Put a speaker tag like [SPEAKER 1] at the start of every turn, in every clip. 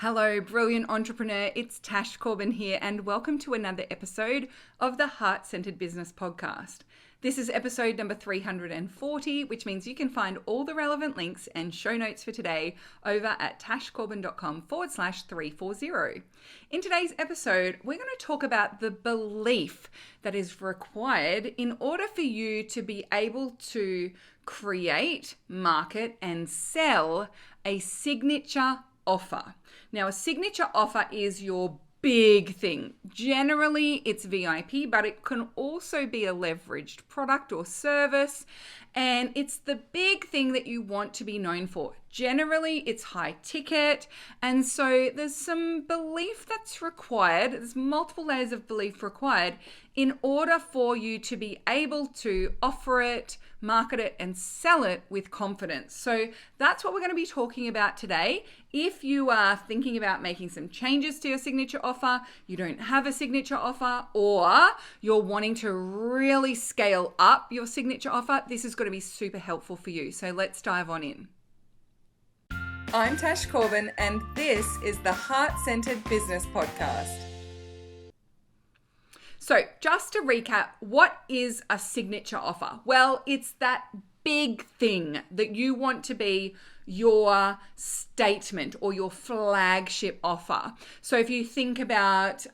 [SPEAKER 1] Hello, brilliant entrepreneur. It's Tash Corbin here, and welcome to another episode of the Heart-Centered Business Podcast. This is episode number 340, which means you can find all the relevant links and show notes for today over at tashcorbin.com/340. In today's episode, we're going to talk about the belief that is required in order for you to be able to create, market, and sell a signature offer. Now, a signature offer is your big thing. Generally, it's VIP, but it can also be a leveraged product or service. And it's the big thing that you want to be known for. Generally, it's high ticket. And so there's some belief that's required. There's multiple layers of belief required in order for you to be able to offer it, market it, and sell it with confidence. So that's what we're going to be talking about today. If you are thinking about making some changes to your signature offer, you don't have a signature offer, or you're wanting to really scale up your signature offer, this is going to be super helpful for you. So let's dive on in. I'm Tash Corbin, and this is the Heart-Centered Business Podcast. So just to recap, what is a signature offer? Well, it's that big thing that you want to be your statement or your flagship offer. So if you think about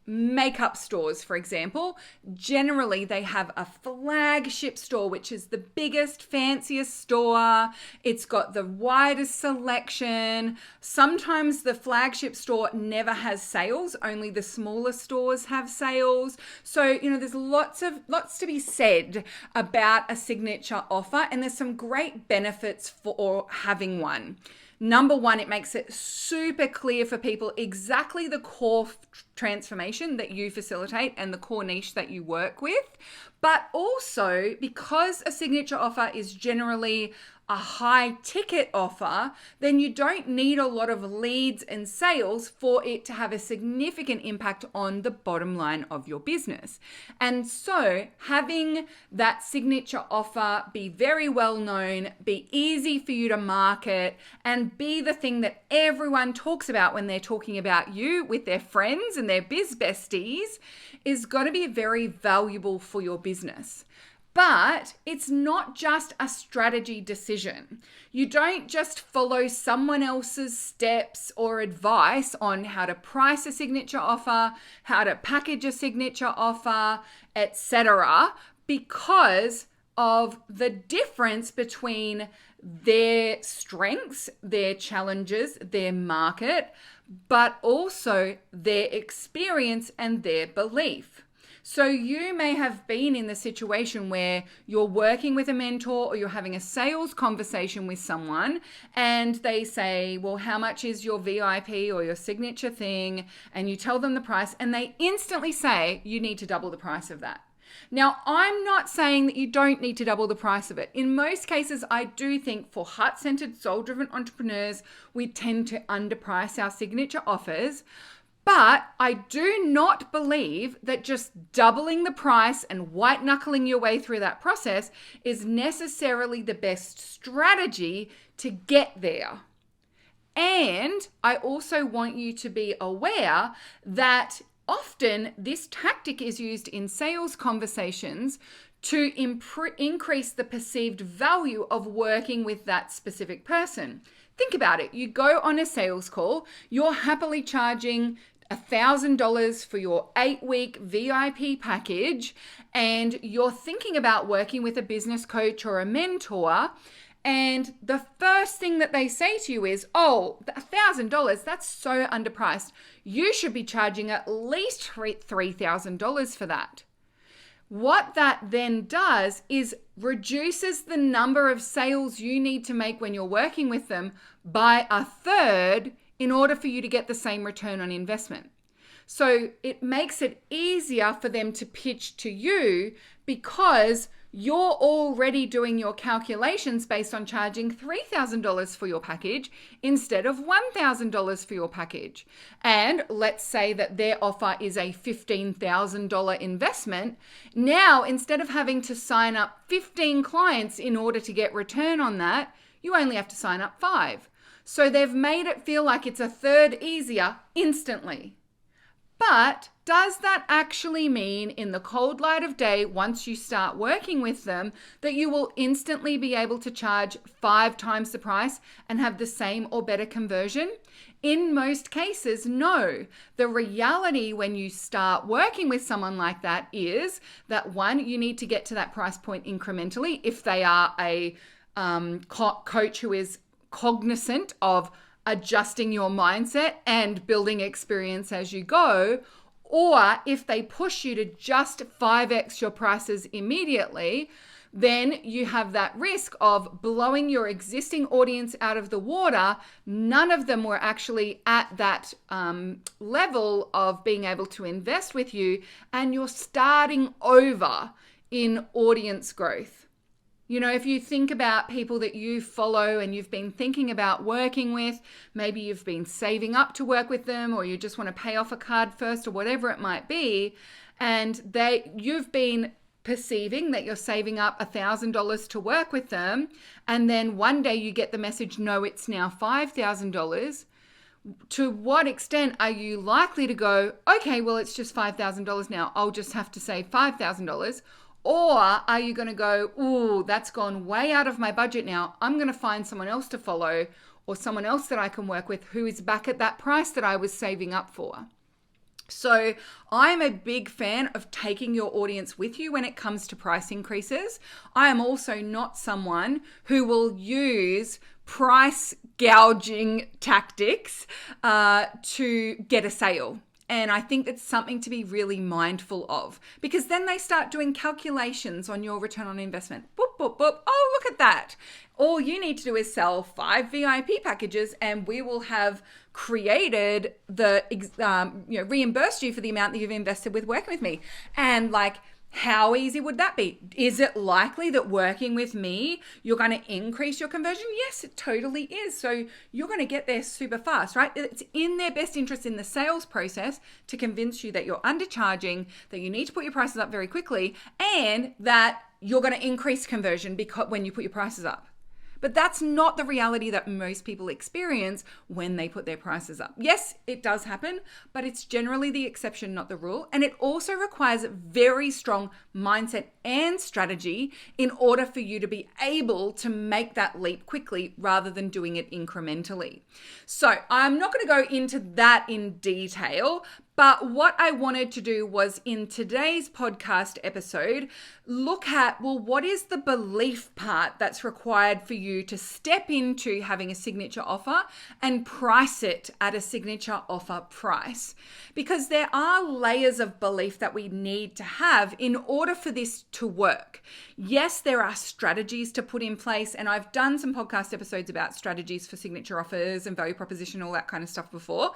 [SPEAKER 1] makeup stores, for example, generally they have a flagship store, which is the biggest, fanciest store. It's got the widest selection. Sometimes the flagship store never has sales, only the smaller stores have sales. So, there's lots to be said about a signature offer, and there's some great benefits for having one. Number one, it makes it super clear for people exactly the core transformation that you facilitate and the core niche that you work with. But also, because a signature offer is generally a high ticket offer, then you don't need a lot of leads and sales for it to have a significant impact on the bottom line of your business. And so having that signature offer be very well known, be easy for you to market, and be the thing that everyone talks about when they're talking about you with their friends and their biz besties is going to be very valuable for your business. But it's not just a strategy decision. You don't just follow someone else's steps or advice on how to price a signature offer, how to package a signature offer, etc., because of the difference between their strengths, their challenges, their market, but also their experience and their belief. So you may have been in the situation where you're working with a mentor or you're having a sales conversation with someone and they say, well, how much is your VIP or your signature thing? And you tell them the price and they instantly say, you need to double the price of that. Now, I'm not saying that you don't need to double the price of it. In most cases, I do think for heart-centered, soul-driven entrepreneurs, we tend to underprice our signature offers. But I do not believe that just doubling the price and white knuckling your way through that process is necessarily the best strategy to get there. And I also want you to be aware that often this tactic is used in sales conversations to increase the perceived value of working with that specific person. Think about it. You go on a sales call, you're happily charging $1,000 for your 8-week VIP package, and you're thinking about working with a business coach or a mentor, and the first thing that they say to you is, oh, $1,000, that's so underpriced. You should be charging at least $3,000 for that. What that then does is reduces the number of sales you need to make when you're working with them by a third in order for you to get the same return on investment. So it makes it easier for them to pitch to you because you're already doing your calculations based on charging $3,000 for your package instead of $1,000 for your package. And let's say that their offer is a $15,000 investment. Now, instead of having to sign up 15 clients in order to get return on that, you only have to sign up 5. So they've made it feel like it's a third easier instantly. But does that actually mean in the cold light of day, once you start working with them, that you will instantly be able to charge 5 times the price and have the same or better conversion? In most cases, no. The reality when you start working with someone like that is that one, you need to get to that price point incrementally if they are a coach who is cognizant of adjusting your mindset and building experience as you go, or if they push you to just 5x your prices immediately, then you have that risk of blowing your existing audience out of the water. None of them were actually at that level of being able to invest with you, and you're starting over in audience growth. You know, if you think about people that you follow and you've been thinking about working with, maybe you've been saving up to work with them, or you just want to pay off a card first, or whatever it might be, and you've been perceiving that you're saving up $1,000 to work with them, and then one day you get the message, no, it's now $5,000. To what extent are you likely to go, okay, well, it's just $5,000 now, I'll just have to save $5,000? Or are you going to go, ooh, that's gone way out of my budget now. I'm going to find someone else to follow, or someone else that I can work with who is back at that price that I was saving up for. So I'm a big fan of taking your audience with you when it comes to price increases. I am also not someone who will use price gouging tactics to get a sale. And I think that's something to be really mindful of, because then they start doing calculations on your return on investment. Boop, boop, boop. Oh, look at that. All you need to do is sell 5 VIP packages and we will have created reimbursed you for the amount that you've invested with working with me. And like, how easy would that be? Is it likely that working with me, you're going to increase your conversion? Yes, it totally is. So you're going to get there super fast, right? It's in their best interest in the sales process to convince you that you're undercharging, that you need to put your prices up very quickly, and that you're going to increase conversion when you put your prices up. But that's not the reality that most people experience when they put their prices up. Yes, it does happen, but it's generally the exception, not the rule. And it also requires very strong mindset and strategy in order for you to be able to make that leap quickly rather than doing it incrementally. So I'm not going to go into that in detail, but what I wanted to do was in today's podcast episode, look at, well, what is the belief part that's required for you to step into having a signature offer and price it at a signature offer price? Because there are layers of belief that we need to have in order for this to work. Yes, there are strategies to put in place, and I've done some podcast episodes about strategies for signature offers and value proposition, all that kind of stuff before.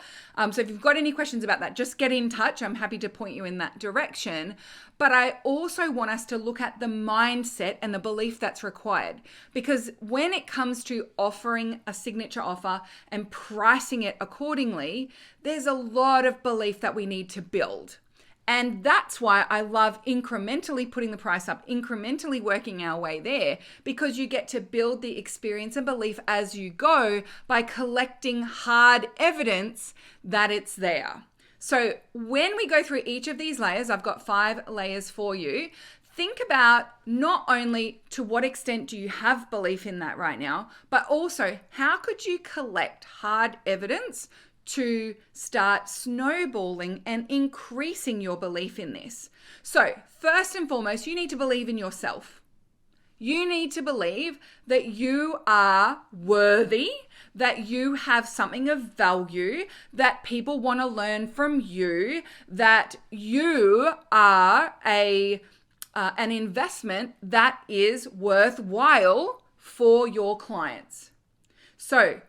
[SPEAKER 1] So if you've got any questions about that, just get in touch. I'm happy to point you in that direction. But I also want us to look at the mindset and the belief that's required. Because when it comes to offering a signature offer and pricing it accordingly, there's a lot of belief that we need to build. And that's why I love incrementally putting the price up, incrementally working our way there, because you get to build the experience and belief as you go by collecting hard evidence that it's there. So when we go through each of these layers, I've got 5 layers for you. Think about not only to what extent do you have belief in that right now, but also how could you collect hard evidence to start snowballing and increasing your belief in this. So first and foremost, you need to believe in yourself. You need to believe that you are worthy, that you have something of value, that people want to learn from you, that you are an investment that is worthwhile for your clients. So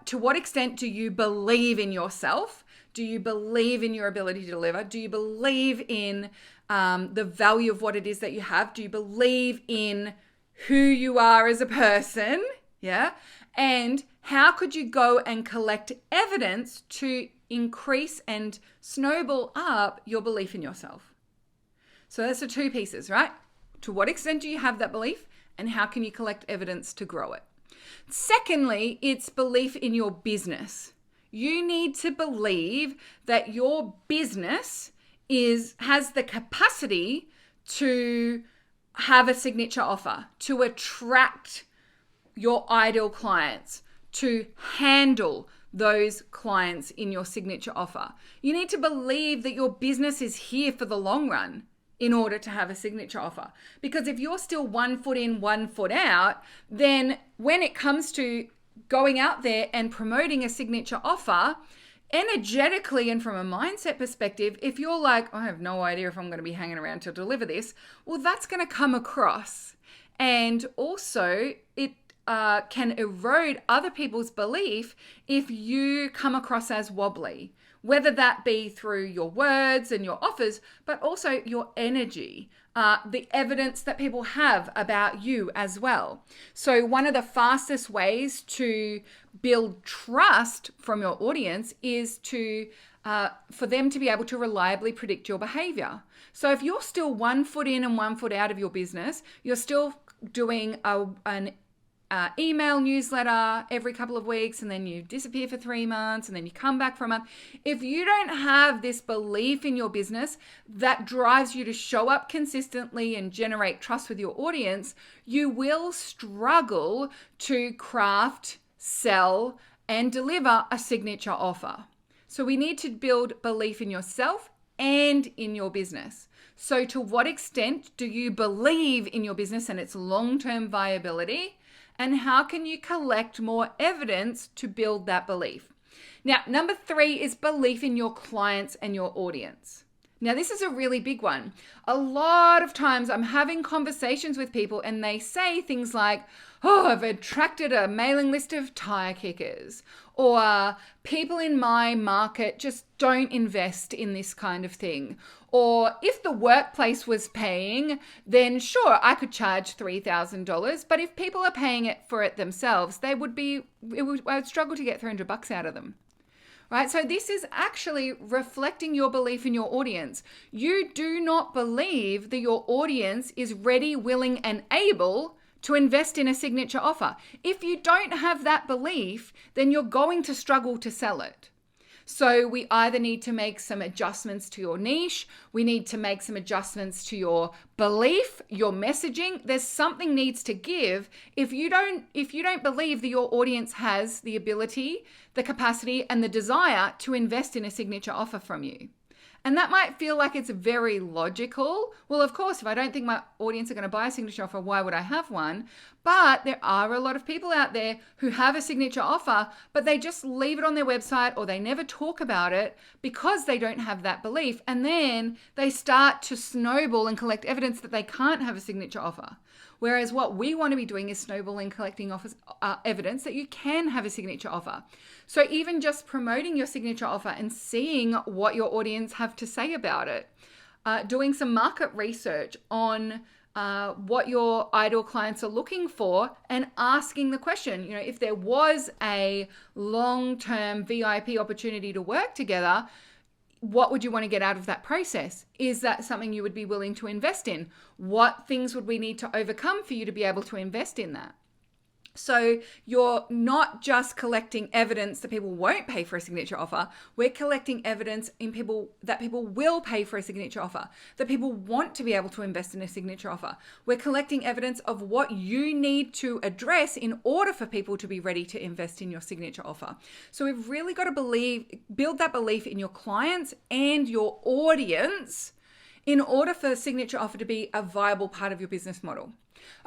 [SPEAKER 1] to what extent do you believe in yourself? Do you believe in your ability to deliver? Do you believe in the value of what it is that you have? Do you believe in who you are as a person? Yeah. And how could you go and collect evidence to increase and snowball up your belief in yourself? So that's the 2 pieces, right? To what extent do you have that belief, and how can you collect evidence to grow it? Secondly, it's belief in your business. You need to believe that your business has the capacity to have a signature offer, to attract your ideal clients, to handle those clients in your signature offer. You need to believe that your business is here for the long run in order to have a signature offer. Because if you're still 1 foot in, 1 foot out, then when it comes to going out there and promoting a signature offer, energetically and from a mindset perspective, if you're like, I have no idea if I'm going to be hanging around to deliver this, well, that's going to come across. And also, it can erode other people's belief if you come across as wobbly, whether that be through your words and your offers, but also your energy, the evidence that people have about you as well. So one of the fastest ways to build trust from your audience is for them to be able to reliably predict your behavior. So if you're still 1 foot in and 1 foot out of your business, you're still doing an email newsletter every couple of weeks, and then you disappear for 3 months, and then you come back for a month. If you don't have this belief in your business that drives you to show up consistently and generate trust with your audience, you will struggle to craft, sell, and deliver a signature offer. So we need to build belief in yourself and in your business. So to what extent do you believe in your business and its long-term viability? And how can you collect more evidence to build that belief? Now, number 3 is belief in your clients and your audience. Now, this is a really big one. A lot of times I'm having conversations with people and they say things like, oh, I've attracted a mailing list of tire kickers, or people in my market just don't invest in this kind of thing. Or if the workplace was paying, then sure, I could charge $3,000. But if people are paying it for it themselves, I would struggle to get $300 out of them. Right? So this is actually reflecting your belief in your audience. You do not believe that your audience is ready, willing, and able to invest in a signature offer. If you don't have that belief, then you're going to struggle to sell it. So we either need to make some adjustments to your niche, we need to make some adjustments to your belief, your messaging. There's something needs to give if you don't believe that your audience has the ability, the capacity, and the desire to invest in a signature offer from you. And that might feel like it's very logical. Well, of course, if I don't think my audience are going to buy a signature offer, why would I have one? But there are a lot of people out there who have a signature offer, but they just leave it on their website or they never talk about it because they don't have that belief. And then they start to snowball and collect evidence that they can't have a signature offer. Whereas what we want to be doing is snowballing, collecting evidence that you can have a signature offer. So even just promoting your signature offer and seeing what your audience have to say about it, doing some market research on what your ideal clients are looking for, and asking the question, if there was a long-term VIP opportunity to work together, what would you want to get out of that process? Is that something you would be willing to invest in? What things would we need to overcome for you to be able to invest in that? So you're not just collecting evidence that people won't pay for a signature offer. We're collecting evidence that people will pay for a signature offer, that people want to be able to invest in a signature offer. We're collecting evidence of what you need to address in order for people to be ready to invest in your signature offer. So we've really got to build that belief in your clients and your audience in order for the signature offer to be a viable part of your business model.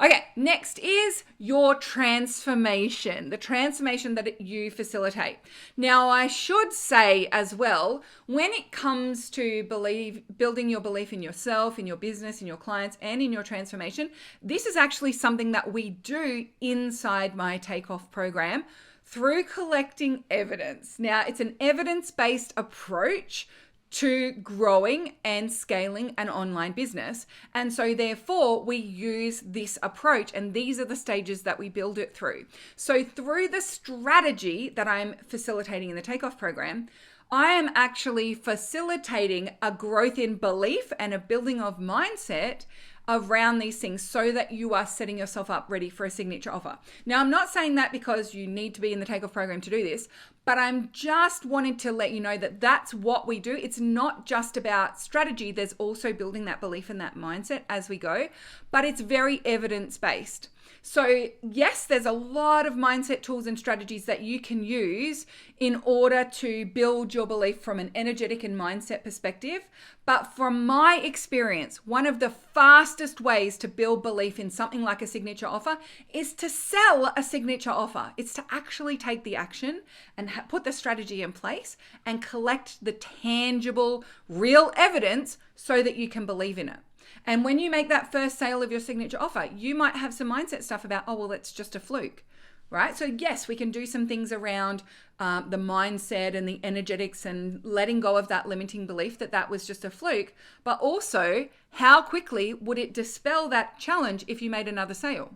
[SPEAKER 1] Okay, next is your transformation, the transformation that you facilitate. Now, I should say as well, when it comes to building your belief in yourself, in your business, in your clients, and in your transformation, this is actually something that we do inside my Takeoff program through collecting evidence. Now, it's an evidence-based approach to growing and scaling an online business. And so therefore we use this approach, and these are the stages that we build it through. So through the strategy that I'm facilitating in the Takeoff program, I am actually facilitating a growth in belief and a building of mindset around these things so that you are setting yourself up ready for a signature offer. Now, I'm not saying that because you need to be in the takeoff program to do this, but I'm just wanting to let you know that that's what we do. It's not just about strategy. There's also building that belief and that mindset as we go, but it's very evidence-based. So yes, there's a lot of mindset tools and strategies that you can use in order to build your belief from an energetic and mindset perspective. But from my experience, one of the fastest ways to build belief in something like a signature offer is to sell a signature offer. It's to actually take the action and put the strategy in place and collect the tangible, real evidence so that you can believe in it. And when you make that first sale of your signature offer, you might have some mindset stuff about, oh, well, it's just a fluke, right? So yes, we can do some things around the mindset and the energetics and letting go of that limiting belief that that was just a fluke. But also, how quickly would it dispel that challenge if you made another sale?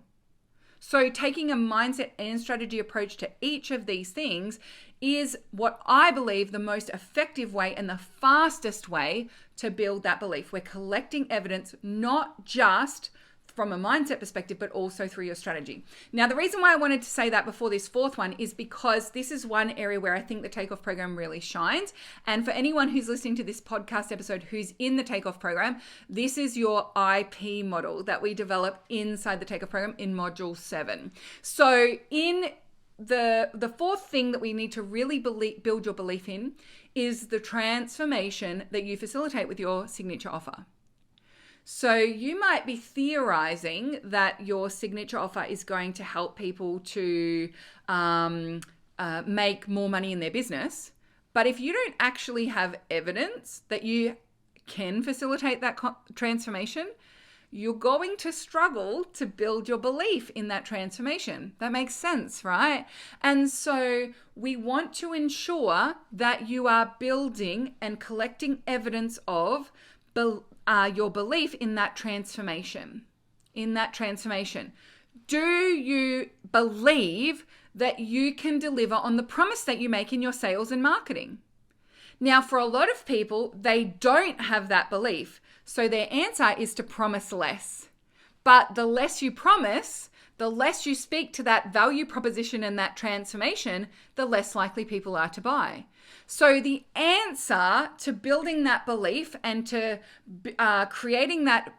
[SPEAKER 1] So taking a mindset and strategy approach to each of these things is what I believe the most effective way and the fastest way to build that belief. We're collecting evidence, not just from a mindset perspective, but also through your strategy. Now, the reason why I wanted to say that before this fourth one is because this is one area where I think the Takeoff program really shines. And for anyone who's listening to this podcast episode who's in the Takeoff program, this is your IP model that we develop inside the Takeoff program in module 7. So in the fourth thing that we need to really build your belief in is the transformation that you facilitate with your signature offer. So you might be theorizing that your signature offer is going to help people to make more money in their business. But if you don't actually have evidence that you can facilitate that transformation, you're going to struggle to build your belief in that transformation. That makes sense, right? And so we want to ensure that you are building and collecting evidence of your belief in that transformation. Do you believe that you can deliver on the promise that you make in your sales and marketing? Now, for a lot of people, they don't have that belief. So their answer is to promise less. But the less you promise, the less you speak to that value proposition and that transformation, the less likely people are to buy. So the answer to building that belief and to creating that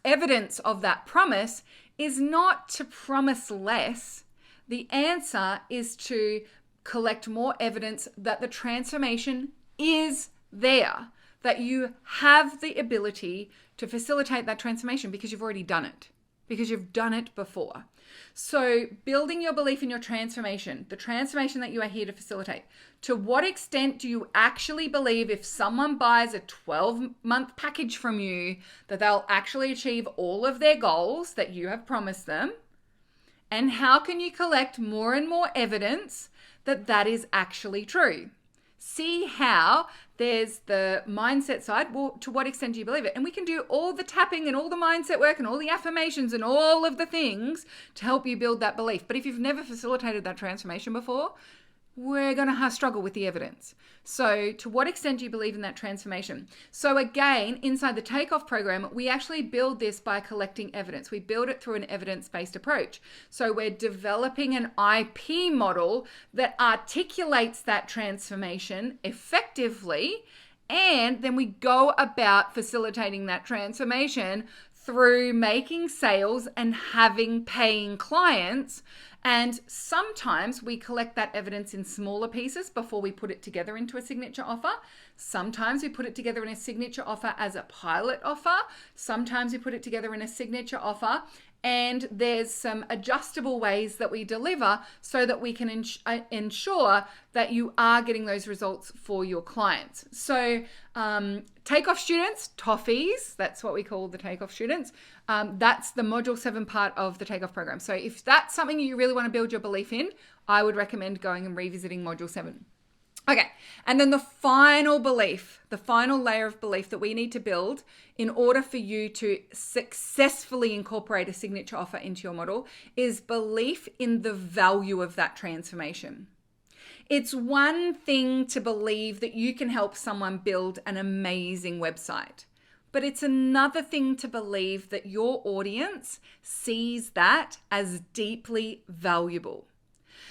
[SPEAKER 1] evidence of that promise is not to promise less. The answer is to collect more evidence that the transformation is there, that you have the ability to facilitate that transformation because you've already done it, because you've done it before. So building your belief in your transformation, the transformation that you are here to facilitate. To what extent do you actually believe if someone buys a 12-month package from you that they'll actually achieve all of their goals that you have promised them? And how can you collect more and more evidence that that is actually true? See how there's the mindset side. Well, to what extent do you believe it? And we can do all the tapping and all the mindset work and all the affirmations and all of the things to help you build that belief. But if you've never facilitated that transformation before, we're going to struggle with the evidence. So to what extent do you believe in that transformation? So again, inside the Takeoff program, we actually build this by collecting evidence. We build it through an evidence-based approach. So we're developing an IP model that articulates that transformation effectively, and then we go about facilitating that transformation through making sales and having paying clients. And sometimes we collect that evidence in smaller pieces before we put it together into a signature offer. Sometimes we put it together in a signature offer as a pilot offer. Sometimes we put it together in a signature offer. And there's some adjustable ways that we deliver so that we can ensure that you are getting those results for your clients. So Takeoff students, toffees, that's what we call the Takeoff students. That's the module 7 part of the Takeoff program. So if that's something you really want to build your belief in, I would recommend going and revisiting module 7. Okay, and then the final belief, the final layer of belief that we need to build in order for you to successfully incorporate a signature offer into your model is belief in the value of that transformation. It's one thing to believe that you can help someone build an amazing website, but it's another thing to believe that your audience sees that as deeply valuable.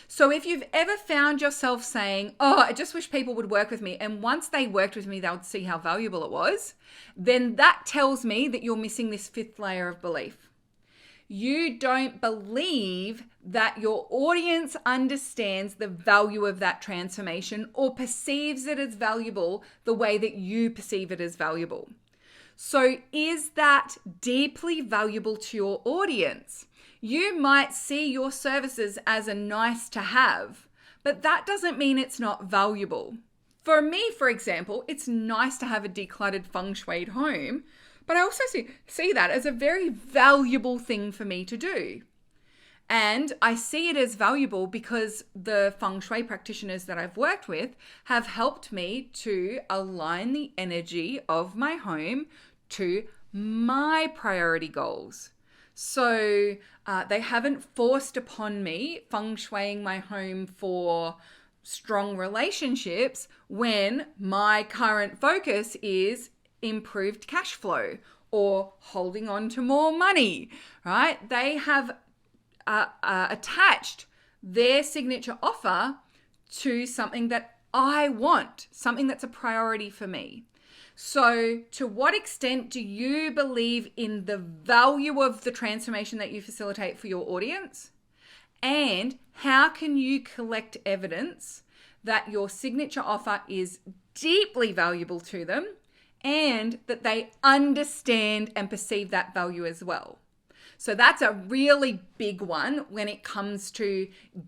[SPEAKER 1] So if you've ever found yourself saying, oh, I just wish people would work with me, and once they worked with me, they would see how valuable it was, then that tells me that you're missing this fifth layer of belief. You don't believe that your audience understands the value of that transformation or perceives it as valuable the way that you perceive it as valuable. So is that deeply valuable to your audience? You might see your services as a nice to have, but that doesn't mean it's not valuable. For me, for example, it's nice to have a decluttered feng shui home, but I also see that as a very valuable thing for me to do. And I see it as valuable because the feng shui practitioners that I've worked with have helped me to align the energy of my home to my priority goals. So they haven't forced upon me feng shuiing my home for strong relationships when my current focus is improved cash flow or holding on to more money, right? They have attached their signature offer to something that I want, something that's a priority for me. So to what extent do you believe in the value of the transformation that you facilitate for your audience? And how can you collect evidence that your signature offer is deeply valuable to them and that they understand and perceive that value as well? So that's a really big one when it comes to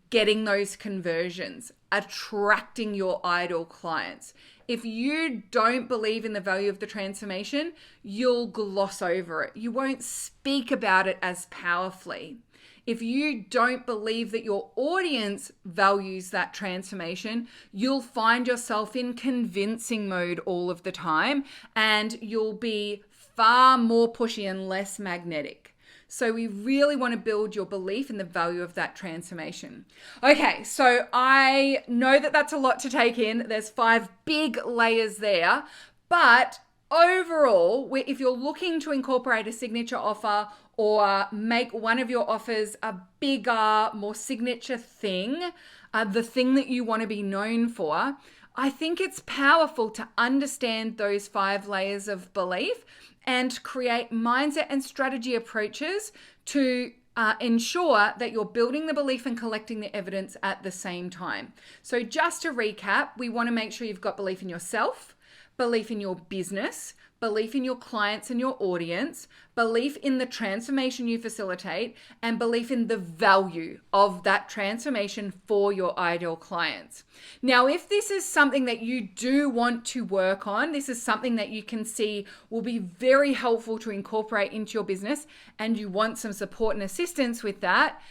[SPEAKER 1] getting those conversions, attracting your ideal clients. If you don't believe in the value of the transformation, you'll gloss over it. You won't speak about it as powerfully. If you don't believe that your audience values that transformation, you'll find yourself in convincing mode all of the time, and you'll be far more pushy and less magnetic. So we really want to build your belief in the value of that transformation. Okay, so I know that that's a lot to take in. There's 5 big layers there, but overall, if you're looking to incorporate a signature offer or make one of your offers a bigger, more signature thing, the thing that you want to be known for, I think it's powerful to understand those 5 layers of belief and create mindset and strategy approaches to ensure that you're building the belief and collecting the evidence at the same time. So just to recap, we want to make sure you've got belief in yourself, belief in your business, belief in your clients and your audience, belief in the transformation you facilitate, and belief in the value of that transformation for your ideal clients. Now, if this is something that you do want to work on, this is something that you can see will be very helpful to incorporate into your business, and you want some support and assistance with that,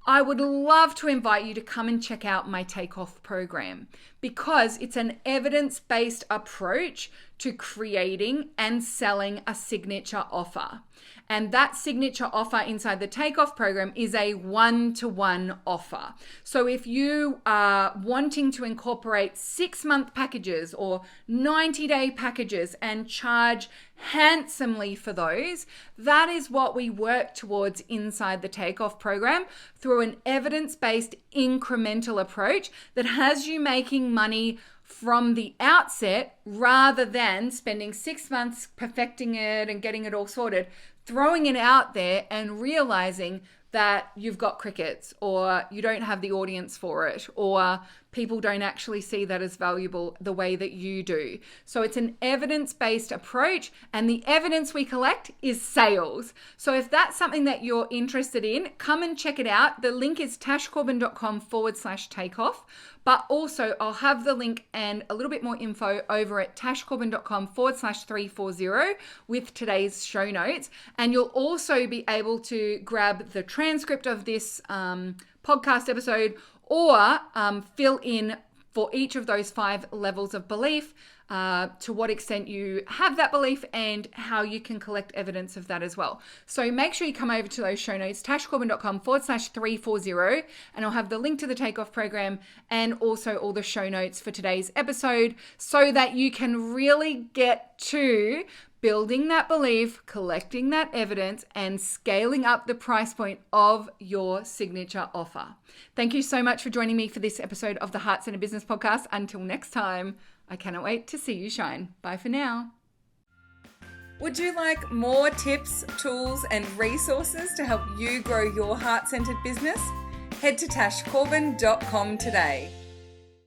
[SPEAKER 1] I would love to invite you to come and check out my Takeoff program, because it's an evidence-based approach to creating and selling a signature offer. And that signature offer inside the Takeoff program is a one-to-one offer. So if you are wanting to incorporate 6-month packages or 90-day packages and charge handsomely for those, that is what we work towards inside the Takeoff program through an evidence-based incremental approach that has you making money from the outset rather than spending 6 months perfecting it and getting it all sorted, throwing it out there and realizing that you've got crickets or you don't have the audience for it or people don't actually see that as valuable the way that you do. So it's an evidence-based approach, and the evidence we collect is sales. So if that's something that you're interested in, come and check it out. The link is tashcorbin.com/takeoff. But also I'll have the link and a little bit more info over at tashcorbin.com/340 with today's show notes. And you'll also be able to grab the transcript of this podcast episode or fill in for each of those 5 levels of belief, to what extent you have that belief and how you can collect evidence of that as well. So make sure you come over to those show notes, tashcorbin.com/340, and I'll have the link to the Takeoff program and also all the show notes for today's episode so that you can really get to building that belief, collecting that evidence, and scaling up the price point of your signature offer. Thank you so much for joining me for this episode of the Heart Centered Business Podcast. Until next time, I cannot wait to see you shine. Bye for now. Would you like more tips, tools, and resources to help you grow your heart-centered business? Head to tashcorbin.com today.